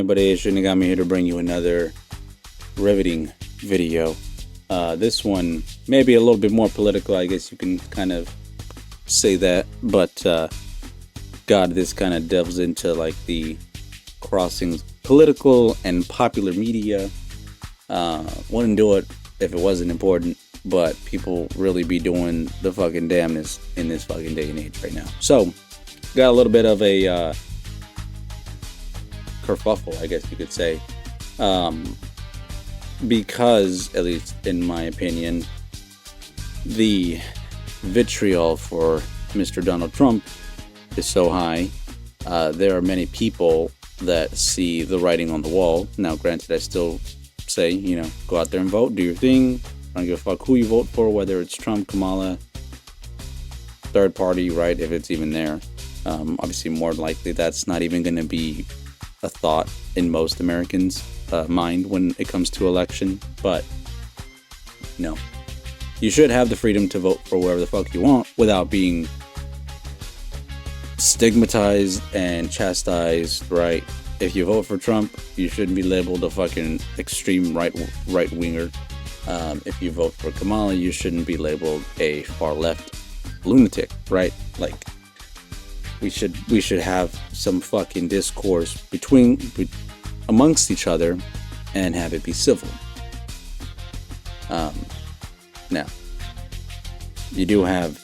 everybody, it's Shinigami here to bring you another riveting video. This one may be a little bit more political, I guess you can kind of say that, but God, this kind of delves into like the crossings political and popular media. Wouldn't do it if it wasn't important, but people really be doing the fucking damnness in this fucking day and age right now. So, got a little bit of a kerfuffle, I guess you could say, because, at least in my opinion, the vitriol for Mr. Donald Trump is so high. There are many people that see the writing on the wall. Now, granted, I still say, go out there and vote, do your thing. I don't give a fuck who you vote for, whether it's Trump, Kamala, third party, right, if it's even there. Obviously, more likely that's not even going to be a thought in most Americans' mind when it comes to election. But, you should have the freedom to vote for whoever the fuck you want without being stigmatized and chastised, right? If you vote for Trump, you shouldn't be labeled a fucking extreme right winger. If you vote for Kamala, you shouldn't be labeled a far left lunatic, right? Like, we should have some fucking discourse amongst each other and have it be civil. Now, you do have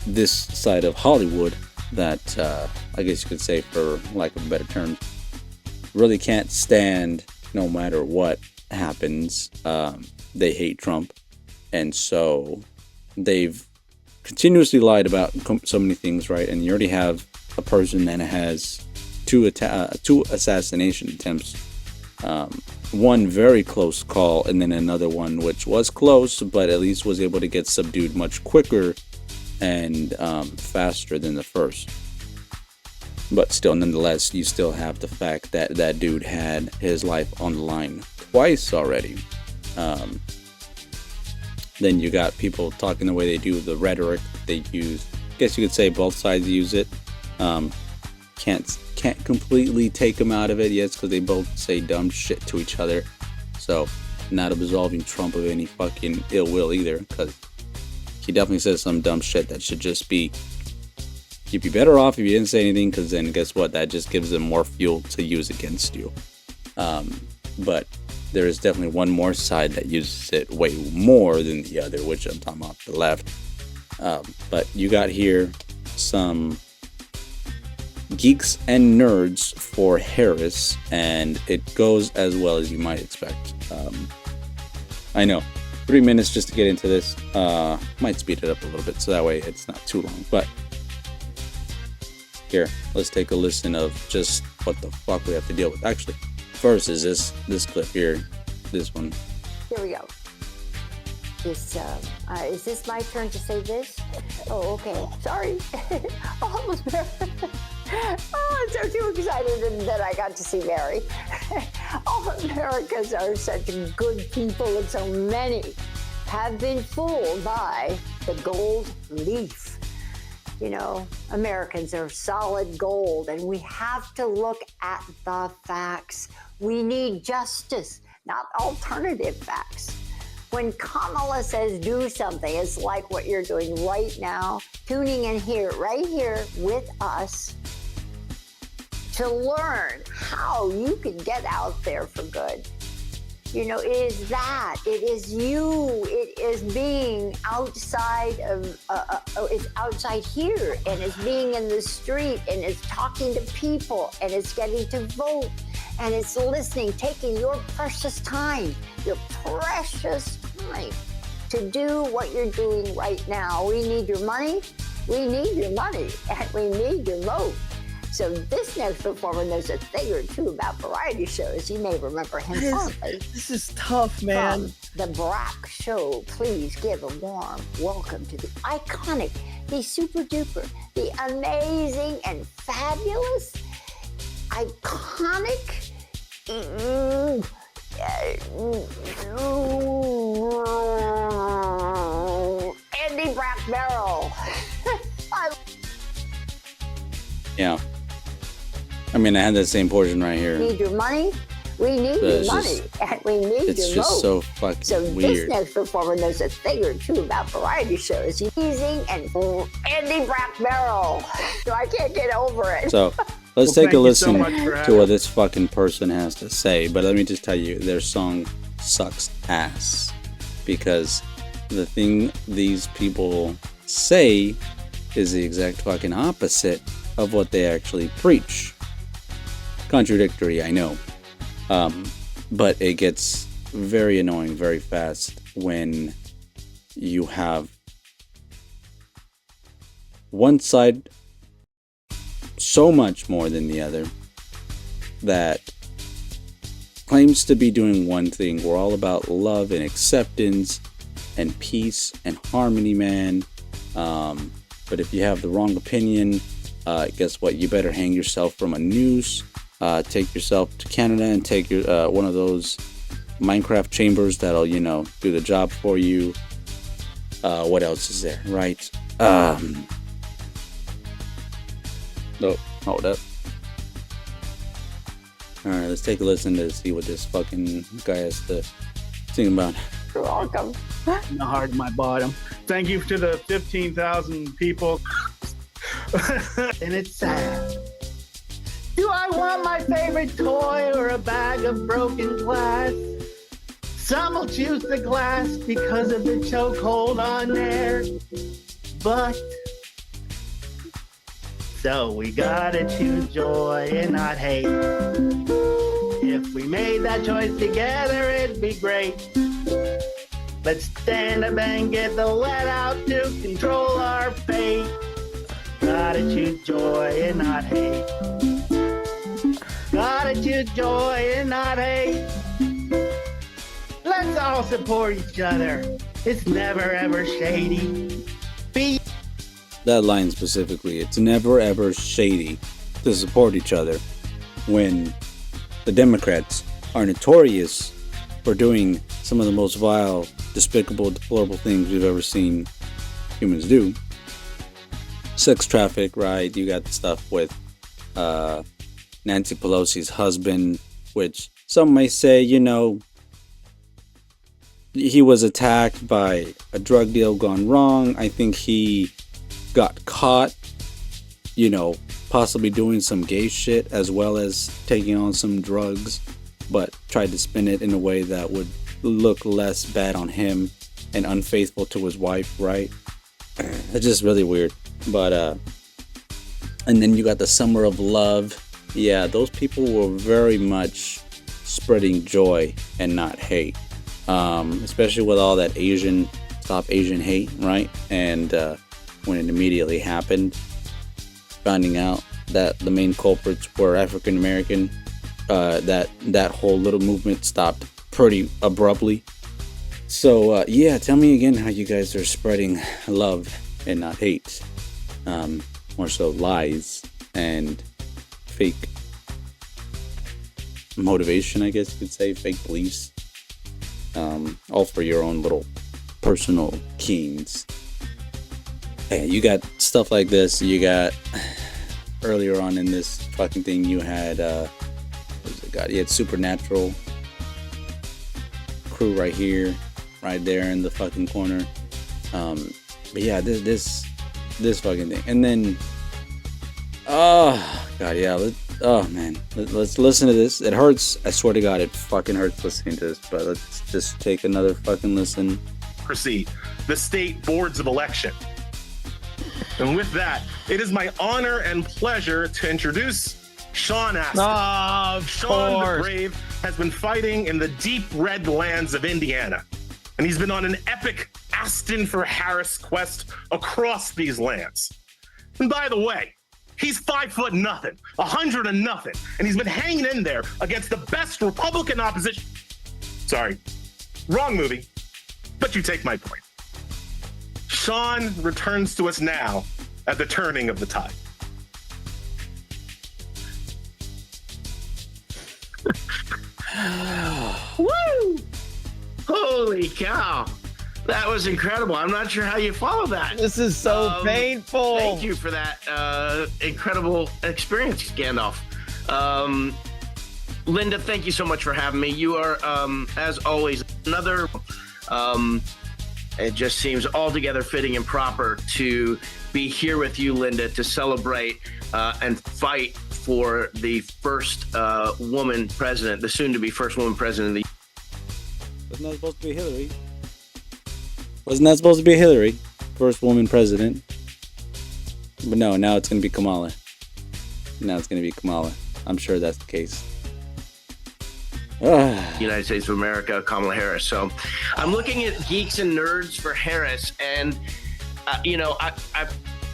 this side of Hollywood that, I guess you could say, for lack of a better term, really can't stand no matter what happens. They hate Trump, and so they've continuously lied about so many things, right? And you already have a person that has two assassination attempts, one very close call, and then another one which was close, but at least was able to get subdued much quicker and faster than the first. But still, nonetheless, you still have the fact that that dude had his life on the line twice already. Then you got people talking the way they do, the rhetoric they use. I guess you could say both sides use it. Can't completely take them out of it, yes, because they both say dumb shit to each other. So, not absolving Trump of any fucking ill will either, because he definitely says some dumb shit that should just be, you'd be better off if you didn't say anything, because then guess what? That just gives them more fuel to use against you. But there is definitely one more side that uses it way more than the other, which I'm talking about the left. But you got here some geeks and nerds for Harris, and it goes as well as you might expect. I know, 3 minutes just to get into this. Might speed it up a little bit so that way it's not too long. But here, let's take a listen of just what the fuck we have to deal with. Actually, first is this clip here, this one. Here we go. Is this my turn to say this? Oh, okay. Sorry. Almost there. Oh, I'm so too excited that I got to see Mary. All Americans are such good people, and so many have been fooled by the gold leaf. Americans are solid gold, and we have to look at the facts. We need justice, not alternative facts. When Kamala says do something, it's like what you're doing right now, tuning in here, right here with us to learn how you can get out there for good. It is that. It is you. It is being outside of, it's outside here, and it's being in the street, and it's talking to people, and it's getting to vote, and it's listening, taking your precious time to do what you're doing right now. We need your money. We need your money, and we need your vote. So this next performer knows a thing or two about variety shows. You may remember him fondly. This is tough, man. From the Barack Show, please give a warm welcome to the iconic, the super duper, the amazing and fabulous, iconic, Andy Brack Barrel. Yeah. I mean, I had that same portion right here. Need your money? We need your money, and we need your vote. It's just so fucking weird. This next performer knows a thing or two about variety shows. He's teasing and Andy Black Barrel. So I can't get over it. So let's take a listen to what this fucking person has to say. But let me just tell you, their song sucks ass. Because the thing these people say is the exact fucking opposite of what they actually preach. Contradictory, I know. But it gets very annoying very fast when you have one side so much more than the other that claims to be doing one thing. We're all about love and acceptance and peace and harmony, man. But if you have the wrong opinion, guess what? You better hang yourself from a noose. Take yourself to Canada and take your one of those Minecraft chambers that'll, do the job for you. What else is there, right? Oh, hold up. Alright, let's take a listen to see what this fucking guy has to sing about. You're welcome. In the heart of my bottom. Thank you to the 15,000 people. And it's sad. Do I want my favorite toy or a bag of broken glass? Some will choose the glass because of the chokehold on there. But so we gotta choose joy and not hate. If we made that choice together, it'd be great. Let's stand up and get the let out to control our fate. Gotta choose joy and not hate. Gotta choose joy and not hate. Let's all support each other. It's never ever shady. That line specifically, it's never ever shady to support each other when the Democrats are notorious for doing some of the most vile, despicable, deplorable things we've ever seen humans do. Sex traffic, right? You got the stuff with Nancy Pelosi's husband, which some may say, he was attacked by a drug deal gone wrong. I think he got caught, possibly doing some gay shit as well as taking on some drugs, but tried to spin it in a way that would look less bad on him and unfaithful to his wife, right? It's just really weird. But and then you got the Summer of Love. Yeah, those people were very much spreading joy and not hate, especially with all that Stop Asian Hate, right? And when it immediately happened, finding out that the main culprits were African American, that whole little movement stopped pretty abruptly. So yeah, tell me again how you guys are spreading love and not hate, more so lies and fake motivation, I guess you could say, fake beliefs, all for your own little personal gains. Hey, you got stuff like this. You got earlier on in this fucking thing, you had you had Supernatural crew right here, right there in the fucking corner. But yeah, this fucking thing, and then oh god, yeah, let's listen to this. It hurts, I swear to god, it fucking hurts listening to this, but let's just take another fucking listen. Proceed the state boards of election. And with that, it is my honor and pleasure to introduce Sean Astin. Sean the Brave has been fighting in the deep red lands of Indiana, and he's been on an epic Astin for Harris quest across these lands. And by the way, he's 5'0" nothing, 100 and nothing, and he's been hanging in there against the best Republican opposition. Sorry, wrong movie, but you take my point. Sean returns to us now at the turning of the tide. Woo! Holy cow. That was incredible. I'm not sure how you follow that. This is so painful. Thank you for that incredible experience, Gandalf. Linda, thank you so much for having me. You are, as always, another. It just seems altogether fitting and proper to be here with you, Linda, to celebrate and fight for the first woman president, the soon-to-be first woman president of the. Wasn't that supposed to be Hillary? Wasn't that supposed to be Hillary, first woman president? But no, now it's going to be Kamala. Now it's going to be Kamala. I'm sure that's the case. United States of America, Kamala Harris. So I'm looking at geeks and nerds for Harris, and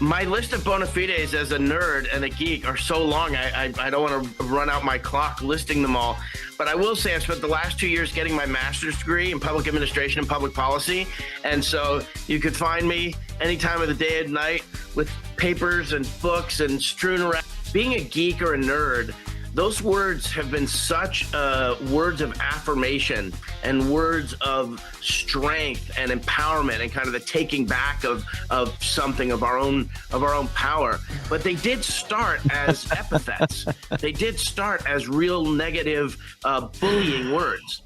my list of bona fides as a nerd and a geek are so long, I don't want to run out my clock listing them all. But I will say I spent the last 2 years getting my master's degree in public administration and public policy. And so you could find me any time of the day and night with papers and books and strewn around. Being a geek or a nerd, those words have been such words of affirmation and words of strength and empowerment and kind of the taking back of something of our own power. But they did start as epithets. They did start as real negative bullying words.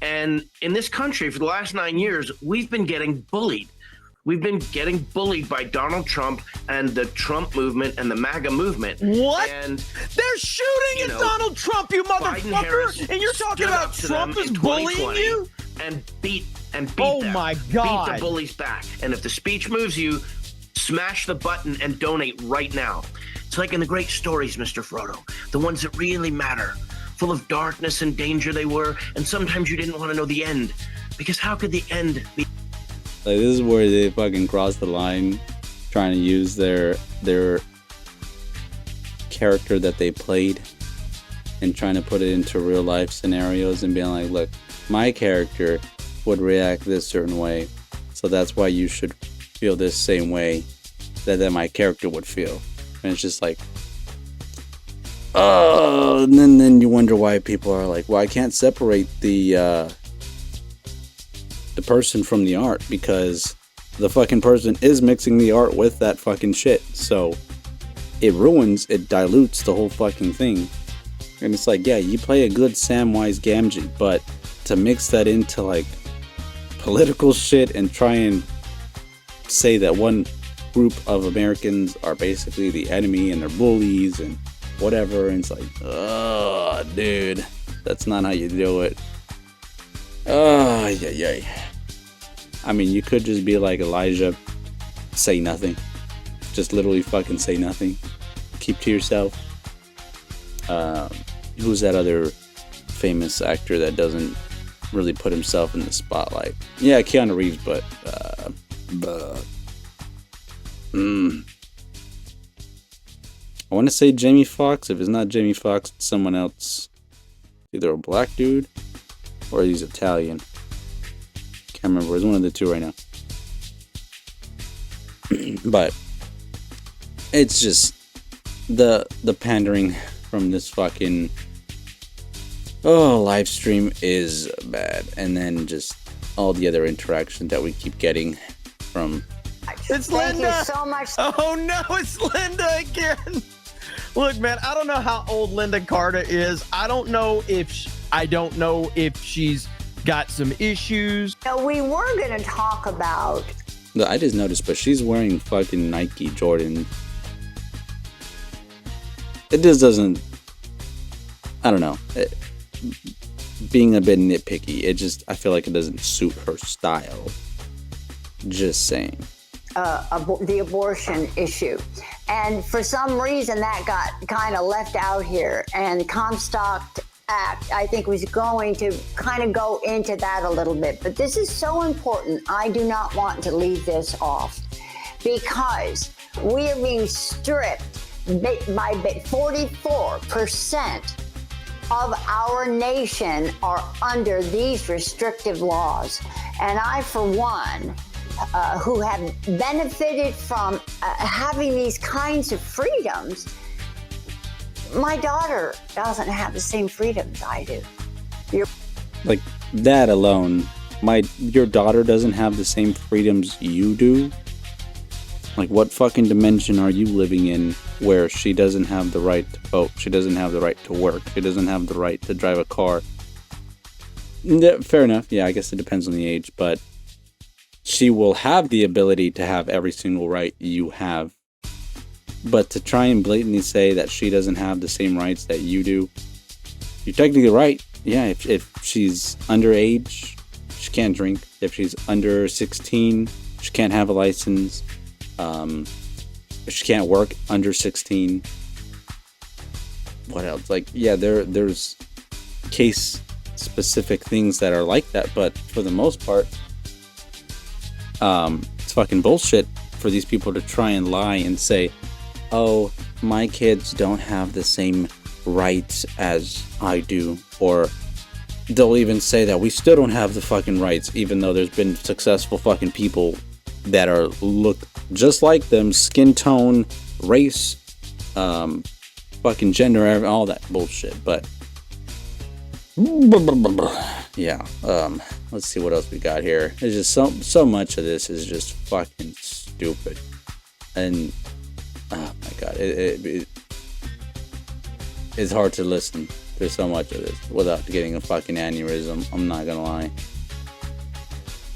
And in this country for the last 9 years, we've been getting bullied. We've been getting bullied by Donald Trump and the Trump movement and the MAGA movement. What? And they're shooting at Donald Trump, you motherfucker! And you're talking about Trump is bullying you? And beat oh them. My God. Beat the bullies back. And if the speech moves you, smash the button and donate right now. It's like in the great stories, Mr. Frodo, the ones that really matter. Full of darkness and danger they were, and sometimes you didn't want to know the end. Because how could the end be? Like, this is where they fucking cross the line, trying to use their character that they played and trying to put it into real life scenarios and being like, look, my character would react this certain way, so that's why you should feel this same way that my character would feel. And it's just like, oh, and then you wonder why people are like, well, I can't separate the person from the art, because the fucking person is mixing the art with that fucking shit. So it dilutes the whole fucking thing. And it's like, yeah, you play a good Samwise Gamgee, but to mix that into like political shit and try and say that one group of Americans are basically the enemy and they're bullies and whatever, and it's like, oh, dude, that's not how you do it. Oh, yeah. I mean, you could just be like Elijah, say nothing. Just literally fucking say nothing. Keep to yourself. Who's that other famous actor that doesn't really put himself in the spotlight? Yeah, Keanu Reeves, but I want to say Jamie Foxx. If it's not Jamie Foxx, it's someone else. Either a black dude or he's Italian. Can't remember. It's one of the two right now. But it's just the pandering from this fucking live stream is bad, and then just all the other interaction that we keep getting from. It's Linda. Thank you so much. Oh no, it's Linda again. Look, man, I don't know how old Linda Carter is. I don't know if she's got some issues. So we were going to talk about. No, I just noticed, but she's wearing fucking Nike Jordan. It just doesn't. I don't know. Being a bit nitpicky, I feel like it doesn't suit her style. Just saying. The abortion issue. And for some reason that got kind of left out here. And the Comstock Act, I think, was going to kind of go into that a little bit. But this is so important. I do not want to leave this off, because we are being stripped by 44% of our nation are under these restrictive laws. And I, for one, who have benefited from having these kinds of freedoms, my daughter doesn't have the same freedoms I do. Like that alone, your daughter doesn't have the same freedoms you do. Like, what fucking dimension are you living in where she doesn't have the right to vote? She doesn't have the right to work. She doesn't have the right to drive a car. Yeah, fair enough. Yeah, I guess it depends on the age, but she will have the ability to have every single right you have. But to try and blatantly say that she doesn't have the same rights that you do, you're technically right. Yeah, if she's underage, she can't drink. If she's under 16, she can't have a license. If she can't work under 16. What else? Like, yeah, there's case specific things that are like that, but for the most part, it's fucking bullshit for these people to try and lie and say, oh, my kids don't have the same rights as I do, or they'll even say that we still don't have the fucking rights, even though there's been successful fucking people that are look just like them, skin tone, race, fucking gender, all that bullshit. But yeah, let's see what else we got here. There's just so much of this is just fucking stupid, and oh my god, it's hard to listen to so much of this without getting a fucking aneurysm. I'm not gonna lie.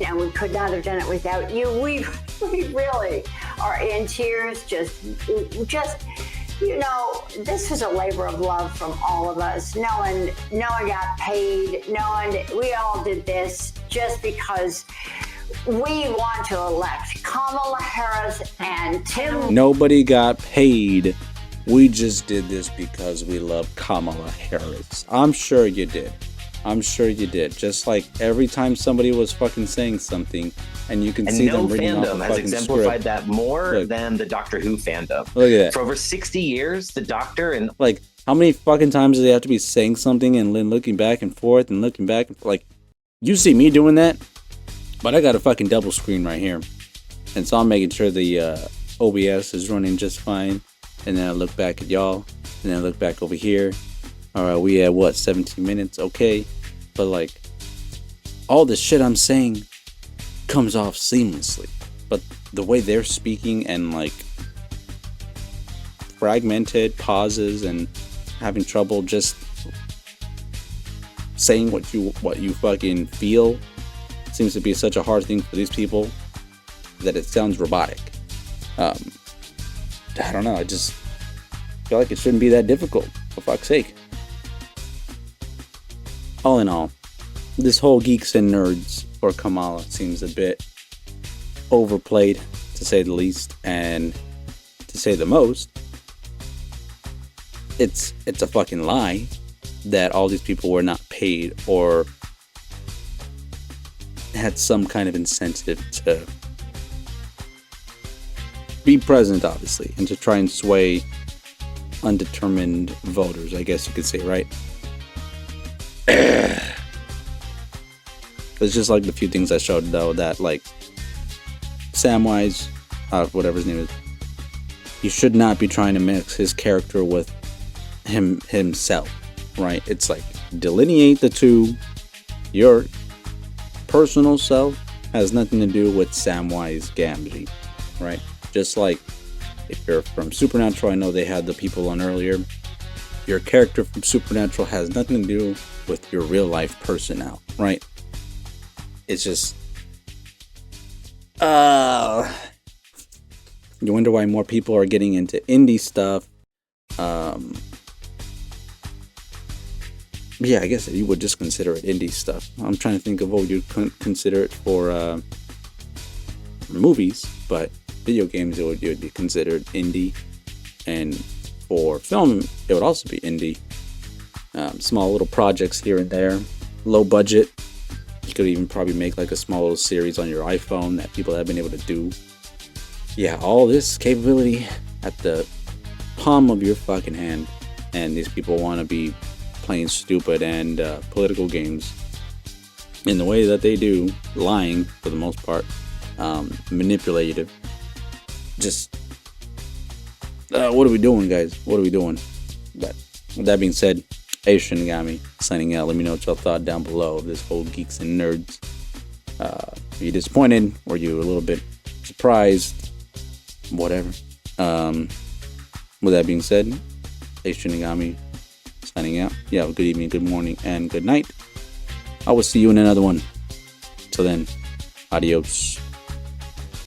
And we could not have done it without you. We really are in tears. Just, you know, this was a labor of love from all of us. No one got paid. We all did this just because we want to elect Kamala Harris and Tim. Nobody got paid. We just did this because we love Kamala Harris. I'm sure you did. Just like every time somebody was fucking saying something, and you can see them reading off the fucking has exemplified script. that more than the Doctor Who fandom. Look at that. For over 60 years, the Doctor and like, how many fucking times do they have to be saying something and then looking back and forth and looking back? Like, you see me doing that, but I got a fucking double screen right here, and so I'm making sure the OBS is running just fine. And then I look back at y'all, and then I look back over here. All right, we at what, 17 minutes? Okay, but like, all the shit I'm saying comes off seamlessly, but the way they're speaking and like fragmented pauses and having trouble just saying what you fucking feel seems to be such a hard thing for these people that it sounds robotic. I don't know, I just feel like it shouldn't be that difficult, for fuck's sake. All in all, this whole Geeks and Nerds for Kamala seems a bit overplayed, to say the least, and to say the most. It's a fucking lie that all these people were not paid or had some kind of incentive to be present, obviously, and to try and sway undetermined voters, I guess you could say, right? It's just like the few things I showed, though, that like Samwise, whatever his name is, you should not be trying to mix his character with himself, right? It's like, delineate the two. Your personal self has nothing to do with Samwise Gamgee, right? Just like if you're from Supernatural, I know they had the people on earlier. Your character from Supernatural has nothing to do with your real life person now, right? It's just, you wonder why more people are getting into indie stuff. Yeah, I guess you would just consider it indie stuff. I'm trying to think of what you'd consider it for movies, but video games it would be considered indie, and for film it would also be indie. Small little projects here and there, low budget. You could even probably make like a small little series on your iPhone that people have been able to do. Yeah, all this capability at the palm of your fucking hand, and these people want to be playing stupid and political games in the way that they do, lying for the most part, manipulative. Just what are we doing, guys? What are we doing? But with that being said, hey, Shinigami, signing out. Let me know what y'all thought down below of this whole Geeks and Nerds. Were you disappointed? Were you a little bit surprised? whatever. With that being said, Ace Shinigami signing out. You have a good evening, good morning, and good night. I will see you in another one. Till then, adios.